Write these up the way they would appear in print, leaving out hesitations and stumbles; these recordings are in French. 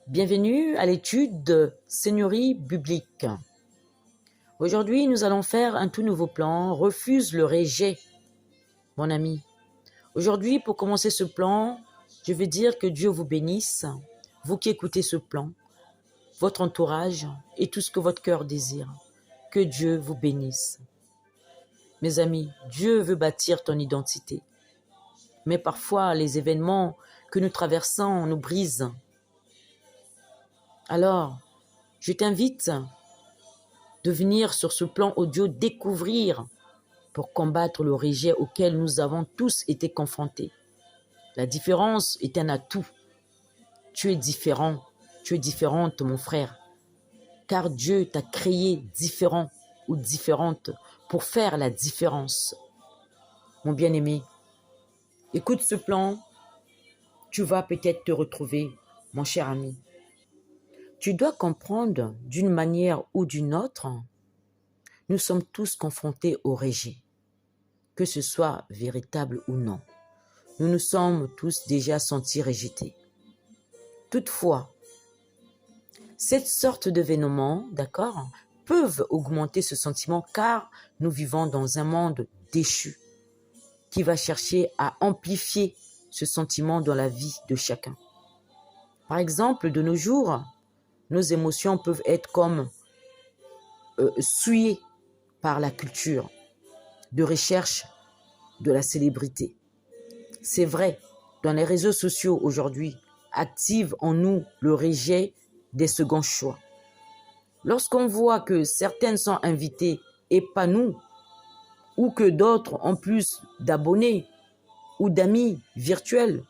Bienvenue à l'étude de Seigneurie biblique. Aujourd'hui, nous allons faire un tout nouveau plan. Refuse le rejet, mon ami. Aujourd'hui, pour commencer ce plan, je veux dire que Dieu vous bénisse, vous qui écoutez ce plan, votre entourage et tout ce que votre cœur désire. Que Dieu vous bénisse. Mes amis, Dieu veut bâtir ton identité. Mais parfois, les événements que nous traversons nous brisent. Alors, je t'invite de venir sur ce plan audio découvrir pour combattre le rejet auquel nous avons tous été confrontés. La différence est un atout. Tu es différent, tu es différente, mon frère, car Dieu t'a créé différent ou différente pour faire la différence. Mon bien-aimé, écoute ce plan, tu vas peut-être te retrouver, mon cher ami. Tu dois comprendre d'une manière ou d'une autre, nous sommes tous confrontés au rejet, que ce soit véritable ou non. Nous nous sommes tous déjà sentis rejetés. Toutefois, cette sorte d'événements, d'accord, peuvent augmenter ce sentiment car nous vivons dans un monde déchu qui va chercher à amplifier ce sentiment dans la vie de chacun. Par exemple, de nos jours, nos émotions peuvent être comme souillées par la culture de recherche de la célébrité. C'est vrai, dans les réseaux sociaux aujourd'hui, active en nous le rejet des seconds choix. Lorsqu'on voit que certaines sont invitées et pas nous, ou que d'autres ont plus d'abonnés ou d'amis virtuels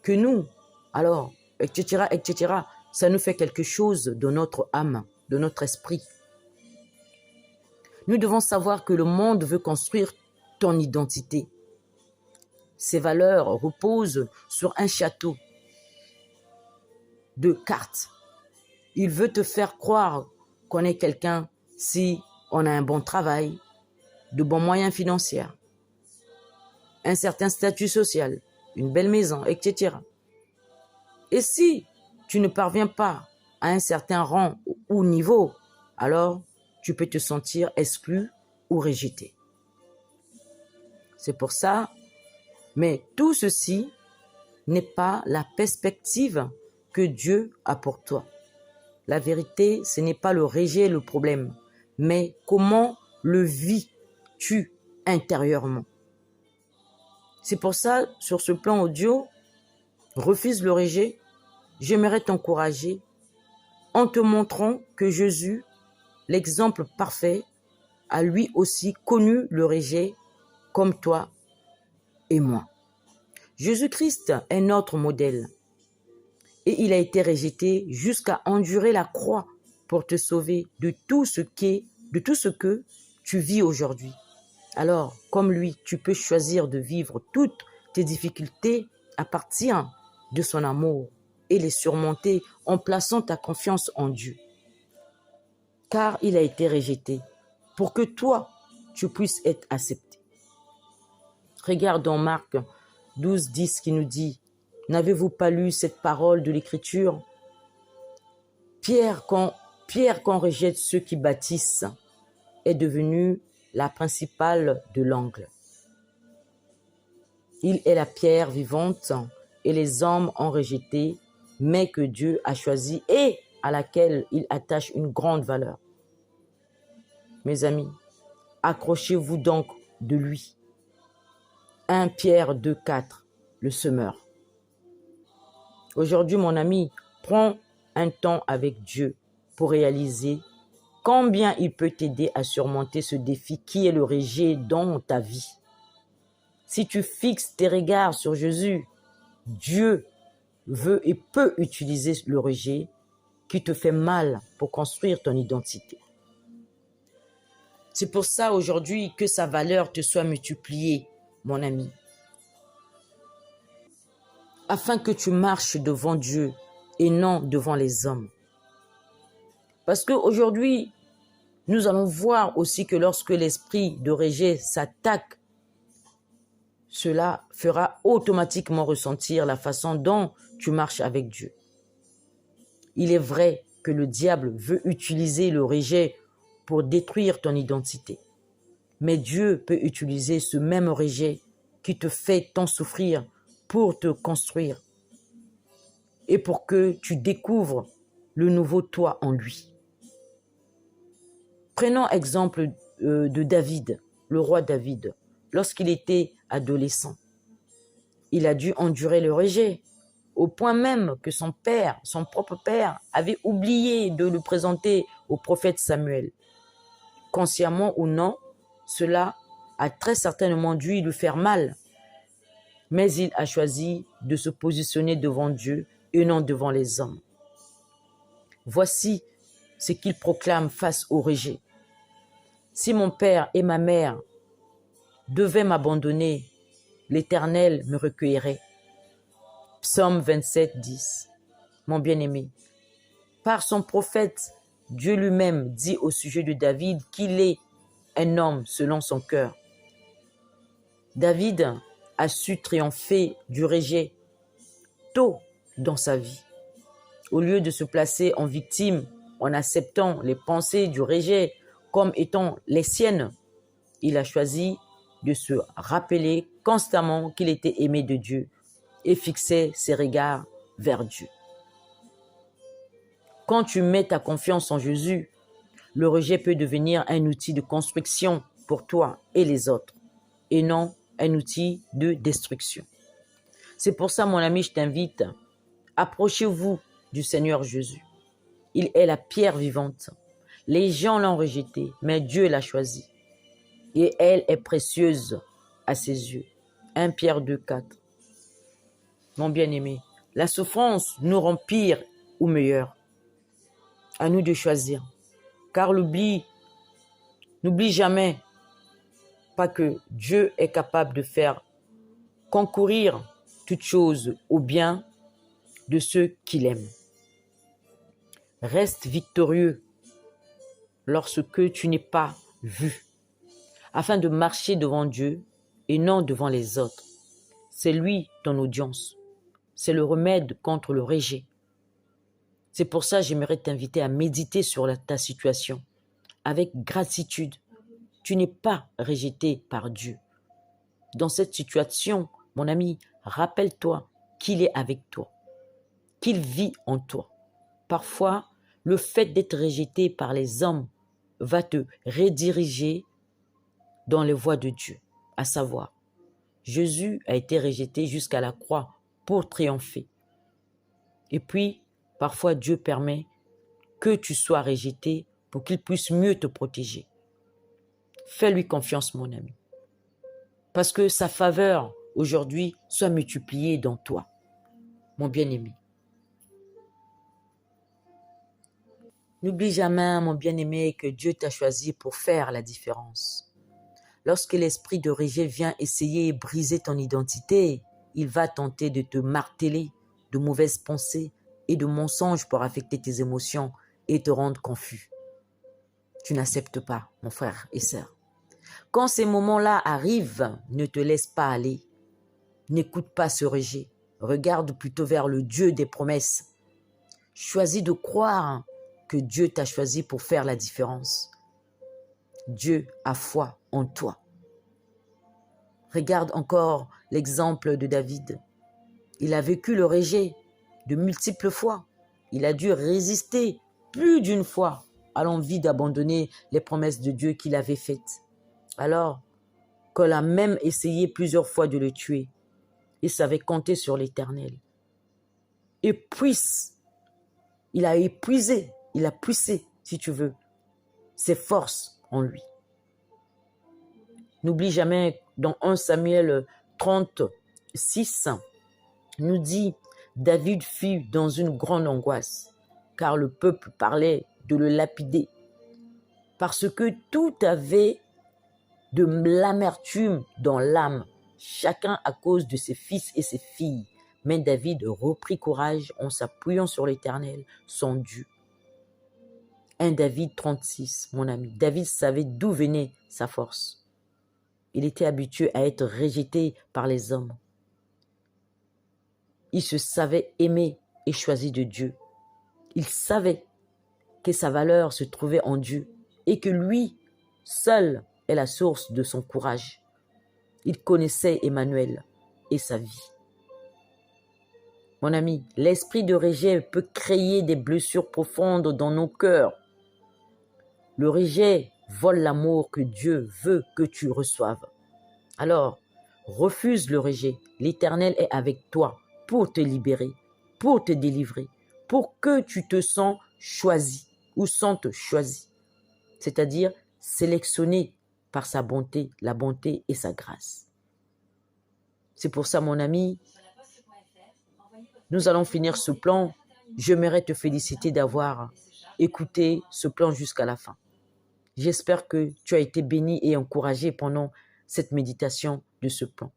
que nous, alors, etc., ça nous fait quelque chose de notre âme, de notre esprit. Nous devons savoir que le monde veut construire ton identité. Ses valeurs reposent sur un château de cartes. Il veut te faire croire qu'on est quelqu'un si on a un bon travail, de bons moyens financiers, un certain statut social, une belle maison, etc. Et si tu ne parviens pas à un certain rang ou niveau, alors tu peux te sentir exclu ou rejeté. C'est pour ça, mais tout ceci n'est pas la perspective que Dieu a pour toi. La vérité, ce n'est pas le rejet le problème, mais comment le vis-tu intérieurement. C'est pour ça, sur ce plan audio, refuse le rejet, j'aimerais t'encourager en te montrant que Jésus, l'exemple parfait, a lui aussi connu le rejet comme toi et moi. Jésus-Christ est notre modèle et il a été rejeté jusqu'à endurer la croix pour te sauver de tout ce que tu vis aujourd'hui. Alors, comme lui, tu peux choisir de vivre toutes tes difficultés à partir de son amour et les surmonter en plaçant ta confiance en Dieu. Car il a été rejeté pour que toi, tu puisses être accepté. Regarde dans Marc 12, 10 qui nous dit « N'avez-vous pas lu cette parole de l'Écriture ? Pierre, quand rejette ceux qui bâtissent, est devenu la principale de l'angle. Il est la pierre vivante et les hommes ont rejeté, mais que Dieu a choisi et à laquelle il attache une grande valeur. Mes amis, accrochez-vous donc de lui. 1 Pierre 2, 4, le semeur. Aujourd'hui, mon ami, prends un temps avec Dieu pour réaliser combien il peut t'aider à surmonter ce défi qui est le rejet dans ta vie. Si tu fixes tes regards sur Jésus, Dieu veut et peut utiliser le rejet qui te fait mal pour construire ton identité. C'est pour ça aujourd'hui que sa valeur te soit multipliée, mon ami. Afin que tu marches devant Dieu et non devant les hommes. Parce qu'aujourd'hui, nous allons voir aussi que lorsque l'esprit de rejet s'attaque, cela fera automatiquement ressentir la façon dont tu marches avec Dieu. Il est vrai que le diable veut utiliser le rejet pour détruire ton identité. Mais Dieu peut utiliser ce même rejet qui te fait tant souffrir pour te construire et pour que tu découvres le nouveau toi en lui. Prenons exemple de David, le roi David. Lorsqu'il était adolescent, il a dû endurer le rejet, au point même que son père, son propre père, avait oublié de le présenter au prophète Samuel. Consciemment ou non, cela a très certainement dû lui faire mal. Mais il a choisi de se positionner devant Dieu et non devant les hommes. Voici ce qu'il proclame face au rejet. Si mon père et ma mère devaient m'abandonner, l'Éternel me recueillerait. Psaume 27, 10. Mon bien-aimé, par son prophète, Dieu lui-même dit au sujet de David qu'il est un homme selon son cœur. David a su triompher du rejet tôt dans sa vie. Au lieu de se placer en victime en acceptant les pensées du rejet comme étant les siennes, il a choisi de se rappeler constamment qu'il était aimé de Dieu et fixait ses regards vers Dieu. Quand tu mets ta confiance en Jésus, le rejet peut devenir un outil de construction pour toi et les autres, et non un outil de destruction. C'est pour ça, mon ami, je t'invite, approchez-vous du Seigneur Jésus. Il est la pierre vivante. Les gens l'ont rejeté, mais Dieu l'a choisi. Et elle est précieuse à ses yeux. 1 Pierre 2, 4. Mon bien-aimé, la souffrance nous rend pire ou meilleur. À nous de choisir. Car n'oublie jamais pas que Dieu est capable de faire concourir toutes choses au bien de ceux qu'il aime. Reste victorieux lorsque tu n'es pas vu, afin de marcher devant Dieu et non devant les autres. C'est lui ton audience. C'est le remède contre le rejet. C'est pour ça que j'aimerais t'inviter à méditer sur ta situation avec gratitude. Tu n'es pas rejeté par Dieu. Dans cette situation, mon ami, rappelle-toi qu'il est avec toi, qu'il vit en toi. Parfois, le fait d'être rejeté par les hommes va te rediriger dans les voies de Dieu, à savoir, Jésus a été rejeté jusqu'à la croix pour triompher. Et puis, parfois, Dieu permet que tu sois rejeté pour qu'il puisse mieux te protéger. Fais-lui confiance, mon ami. Parce que sa faveur, aujourd'hui, soit multipliée dans toi, mon bien-aimé. N'oublie jamais, mon bien-aimé, que Dieu t'a choisi pour faire la différence. Lorsque l'esprit de rejet vient essayer et briser ton identité, il va tenter de te marteler de mauvaises pensées et de mensonges pour affecter tes émotions et te rendre confus. Tu n'acceptes pas, mon frère et sœur. Quand ces moments-là arrivent, ne te laisse pas aller. N'écoute pas ce rejet. Regarde plutôt vers le Dieu des promesses. Choisis de croire que Dieu t'a choisi pour faire la différence. Dieu a foi en toi. Regarde encore l'exemple de David. Il a vécu le rejet de multiples fois. Il a dû résister plus d'une fois à l'envie d'abandonner les promesses de Dieu qu'il avait faites. Alors qu'on a même essayé plusieurs fois de le tuer, il savait compter sur l'Éternel. Et puis, il a épuisé, il a poussé, si tu veux, ses forces en lui. N'oublie jamais, dans 1 Samuel 36, nous dit, David fut dans une grande angoisse, car le peuple parlait de le lapider, parce que tout avait de l'amertume dans l'âme, chacun à cause de ses fils et ses filles. Mais David reprit courage en s'appuyant sur l'Éternel, son Dieu. 1 David 36, mon ami. David savait d'où venait sa force. Il était habitué à être rejeté par les hommes. Il se savait aimé et choisi de Dieu. Il savait que sa valeur se trouvait en Dieu et que lui seul est la source de son courage. Il connaissait Emmanuel et sa vie. Mon ami, l'esprit de rejet peut créer des blessures profondes dans nos cœurs. Le rejet vole l'amour que Dieu veut que tu reçoives. Alors, refuse le rejet. L'Éternel est avec toi pour te libérer, pour te délivrer, pour que tu te sens choisi ou sentes choisi. C'est-à-dire sélectionné par sa bonté, la bonté et sa grâce. C'est pour ça, mon ami, nous allons finir ce plan. J'aimerais te féliciter d'avoir écouté ce plan jusqu'à la fin. J'espère que tu as été béni et encouragé pendant cette méditation de ce plan.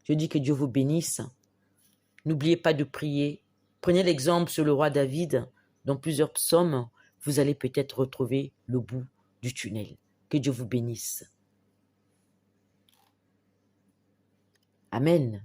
Je dis que Dieu vous bénisse. N'oubliez pas de prier. Prenez l'exemple sur le roi David. Dans plusieurs psaumes, vous allez peut-être retrouver le bout du tunnel. Que Dieu vous bénisse. Amen.